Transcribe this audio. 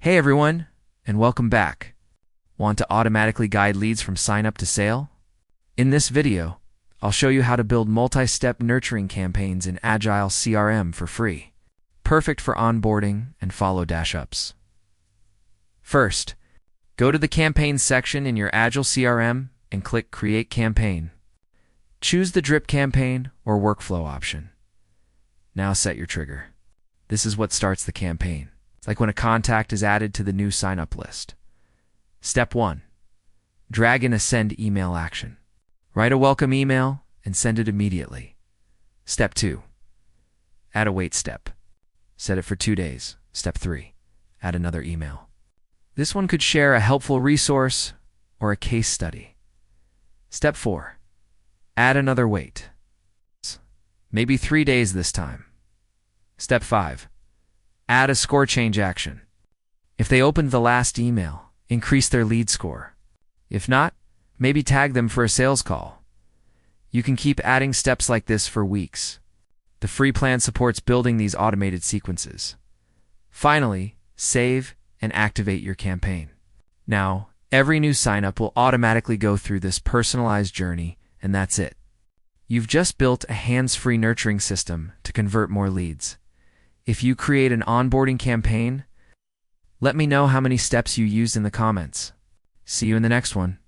Hey everyone, and welcome back. Want to automatically guide leads from sign up to sale? In this video, I'll show you how to build multi-step nurturing campaigns in Agile CRM for free. Perfect for onboarding and follow-ups. First, go to the Campaigns section in your Agile CRM and click Create Campaign. Choose the drip campaign or workflow option. Now set your trigger. This is what starts the campaign. It's like when a contact is added to the new sign-up list. Step 1. Drag and send email action. Write a welcome email and send it immediately. Step 2. Add a wait step. Set it for 2 days. Step 3. Add another email. This one could share a helpful resource or a case study. Step 4. Add another wait. Maybe 3 days this time. Step 5. Add a score change action. If they opened the last email, increase their lead score. If not, maybe tag them for a sales call. You can keep adding steps like this for weeks. The free plan supports building these automated sequences. Finally, save and activate your campaign. Now, every new sign-up will automatically go through this personalized journey, and that's it. You've just built a hands-free nurturing system to convert more leads. If you create an onboarding campaign, let me know how many steps you used in the comments. See you in the next one.